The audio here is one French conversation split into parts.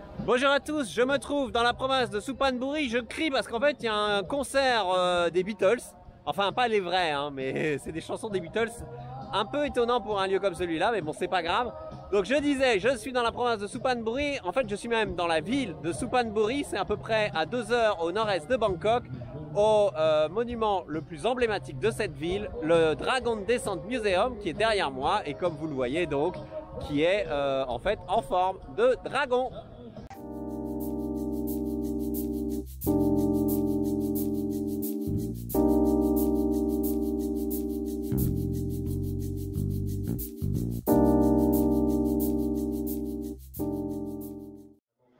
Bonjour à tous, je me trouve dans la province de Suphanburi. Je crie parce qu'en fait il y a un concert des Beatles. Enfin pas les vrais, hein, mais c'est des chansons des Beatles. Un peu étonnant pour un lieu comme celui-là, mais bon c'est pas grave. Donc je disais, je suis dans la province de Suphanburi. En fait je suis même dans la ville de Suphanburi. C'est à peu près à 2 heures au nord-est de Bangkok. Au monument le plus emblématique de cette ville, le Dragon Descent Museum, qui est derrière moi. Et comme vous le voyez donc, qui est en fait en forme de dragon.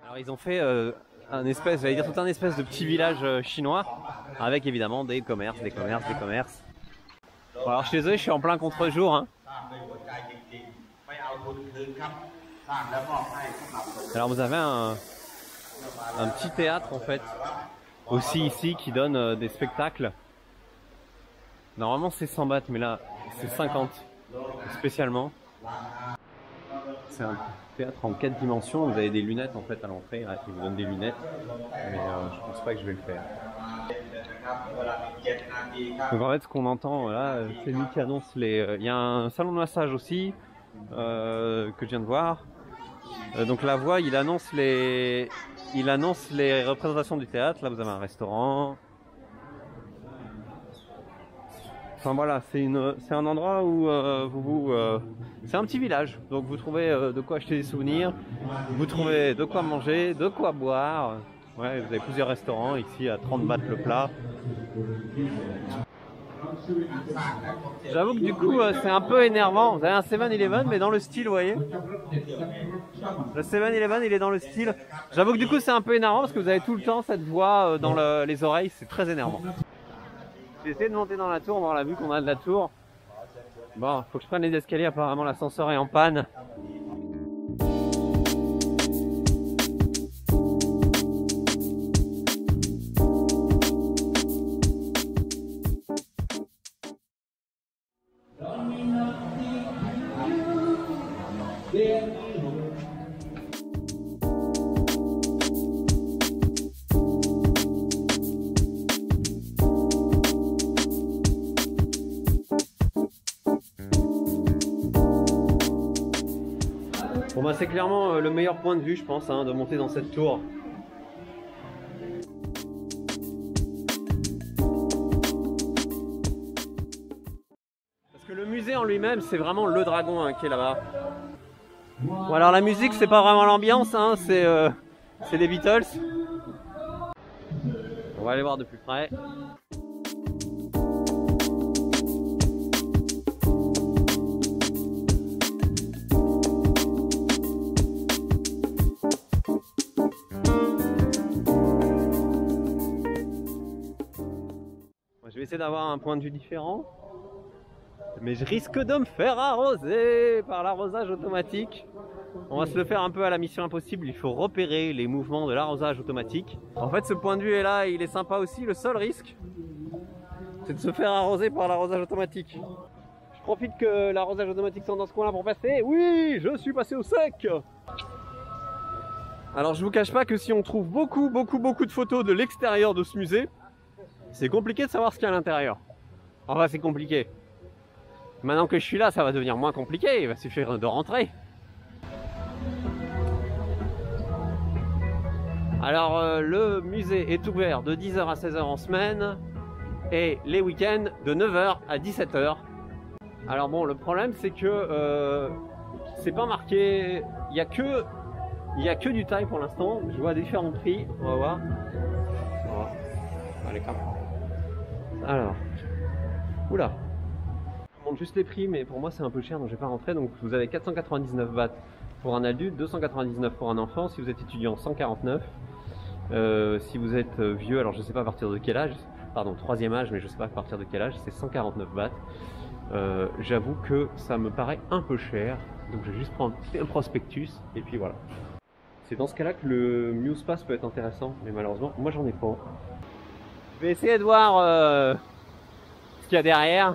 Alors ils ont fait un espèce, j'allais dire tout un espèce de petit village chinois avec évidemment des commerces. Bon, alors je suis désolé, je suis en plein contre-jour. Hein. Alors vous avez un petit théâtre en fait, aussi ici, qui donne des spectacles. Normalement c'est 100 bahts, mais là c'est 50 spécialement. C'est un théâtre en 4 dimensions. Vous avez des lunettes en fait à l'entrée. Ils vous donnent des lunettes, mais je pense pas que je vais le faire. Donc en fait, ce qu'on entend là, c'est lui qui annonce les. Il y a un salon de massage aussi que je viens de voir. Donc la voix, il annonce les représentations du théâtre. Là, vous avez un restaurant. Enfin voilà, c'est un endroit où c'est un petit village, donc vous trouvez de quoi acheter des souvenirs, vous trouvez de quoi manger, de quoi boire. Ouais, vous avez plusieurs restaurants ici à 30 bahts le plat. J'avoue que du coup c'est un peu énervant. Vous avez un 7-Eleven mais dans le style, vous voyez. Le 7-Eleven il est dans le style. J'avoue que du coup c'est un peu énervant parce que vous avez tout le temps cette voix dans les oreilles, c'est très énervant. J'ai essayé de monter dans la tour, voir la vue qu'on a de la tour. Bon, faut que je prenne les escaliers, apparemment l'ascenseur est en panne. Bon bah c'est clairement le meilleur point de vue je pense hein, de monter dans cette tour. Parce que le musée en lui-même c'est vraiment le dragon hein, qui est là-bas. Bon alors la musique c'est pas vraiment l'ambiance, hein, c'est les Beatles. On va aller voir de plus près. Je vais essayer d'avoir un point de vue différent, mais je risque de me faire arroser par l'arrosage automatique. On va se le faire un peu à la Mission Impossible, il faut repérer les mouvements de l'arrosage automatique. En fait ce point de vue est là, il est sympa aussi, le seul risque c'est de se faire arroser par l'arrosage automatique. Je profite que l'arrosage automatique soit dans ce coin là pour passer. Oui, je suis passé au sec. Alors je vous cache pas que si on trouve beaucoup de photos de l'extérieur de ce musée, c'est compliqué de savoir ce qu'il y a à l'intérieur. Enfin c'est compliqué. Maintenant que je suis là, ça va devenir moins compliqué, il va suffire de rentrer. Alors le musée est ouvert de 10h à 16h en semaine et les week-ends de 9h à 17h. Alors bon, le problème c'est que c'est pas marqué, il y a que du thaï pour l'instant. Je vois différents prix, on va voir. Allez, come. Alors, oula, je montre juste les prix, mais pour moi c'est un peu cher donc je vais pas rentrer. Donc vous avez 499 bahts pour un adulte, 299 pour un enfant. Si vous êtes étudiant, 149. Si vous êtes vieux, alors je sais pas à partir de quel âge, pardon, 3e âge, mais je sais pas à partir de quel âge, c'est 149 bahts. J'avoue que ça me paraît un peu cher, donc je vais juste prendre un prospectus et puis voilà. C'est dans ce cas là que le Muse Pass peut être intéressant, mais malheureusement moi j'en ai pas. Je vais essayer de voir ce qu'il y a derrière.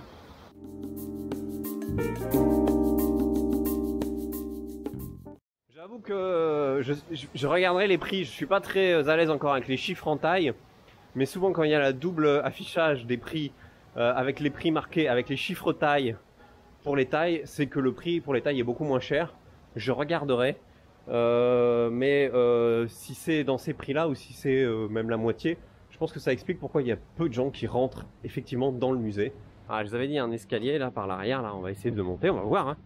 j'avoue que je regarderai les prix. Je suis pas très à l'aise encore avec les chiffres en taille, mais souvent quand il y a la double affichage des prix avec les prix marqués, avec les chiffres taille pour les tailles, c'est que le prix pour les tailles est beaucoup moins cher. Je regarderai, mais si c'est dans ces prix-là ou si c'est même la moitié, je pense que ça explique pourquoi il y a peu de gens qui rentrent effectivement dans le musée. Ah, je vous avais dit un escalier là par l'arrière, là on va essayer de le monter, on va voir. Hein.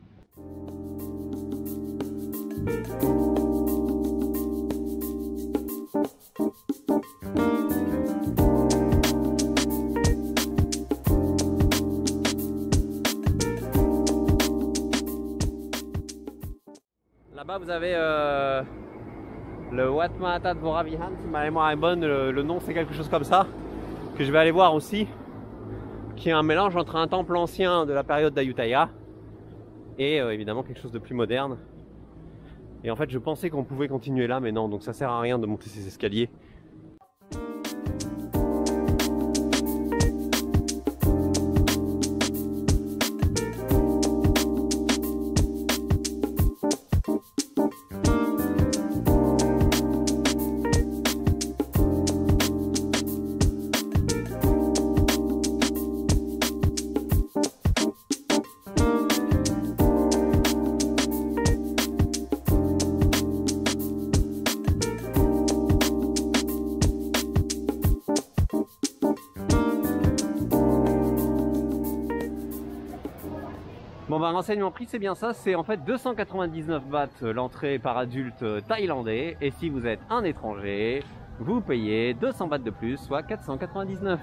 Là-bas vous avez le Wat Mahatma Dvora-Vihan, si ma mémoire est bonne, le nom c'est quelque chose comme ça, que je vais aller voir aussi, qui est un mélange entre un temple ancien de la période d'Ayutthaya et évidemment quelque chose de plus moderne. Et en fait je pensais qu'on pouvait continuer là, mais non, donc ça sert à rien de monter ces escaliers. Bon bah renseignement prix c'est bien ça, c'est en fait 299 bahts l'entrée par adulte thaïlandais, et si vous êtes un étranger, vous payez 200 bahts de plus, soit 499.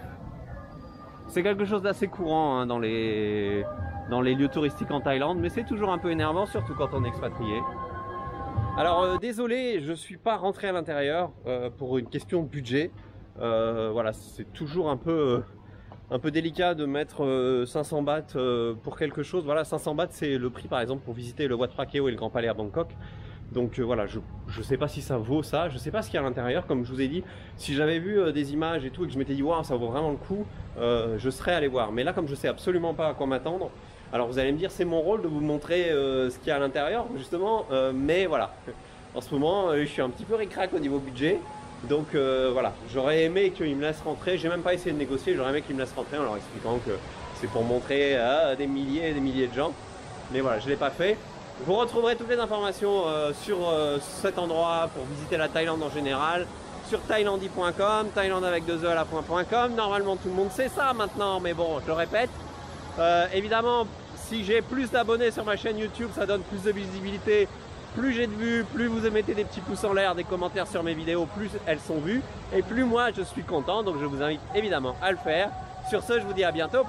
C'est quelque chose d'assez courant hein, dans les lieux touristiques en Thaïlande, mais c'est toujours un peu énervant, surtout quand on est expatrié. Alors désolé, je suis pas rentré à l'intérieur pour une question de budget. Voilà, c'est toujours un peu délicat de mettre 500 bahts pour quelque chose. Voilà, 500 bahts c'est le prix par exemple pour visiter le Wat Phra Kaew et le Grand Palais à Bangkok. Donc voilà, je sais pas si ça vaut ça, je sais pas ce qu'il y a à l'intérieur. Comme je vous ai dit, si j'avais vu des images et tout et que je m'étais dit waouh ça vaut vraiment le coup, je serais allé voir. Mais là comme je sais absolument pas à quoi m'attendre, alors vous allez me dire c'est mon rôle de vous montrer ce qu'il y a à l'intérieur justement, mais voilà, en ce moment je suis un petit peu ric-rac au niveau budget. Donc voilà, j'aurais aimé qu'ils me laissent rentrer, j'ai même pas essayé de négocier, j'aurais aimé qu'ils me laissent rentrer en leur expliquant que c'est pour montrer à des milliers et des milliers de gens. Mais voilà, je l'ai pas fait. Vous retrouverez toutes les informations sur cet endroit pour visiter la Thaïlande en général, sur thailandi.com, Thaïlande avec 2 E à la point.com. Normalement tout le monde sait ça maintenant, mais bon, je le répète. Évidemment, si j'ai plus d'abonnés sur ma chaîne YouTube, ça donne plus de visibilité. Plus j'ai de vues, plus vous mettez des petits pouces en l'air, des commentaires sur mes vidéos, plus elles sont vues. Et plus moi je suis content, donc je vous invite évidemment à le faire. Sur ce, je vous dis à bientôt.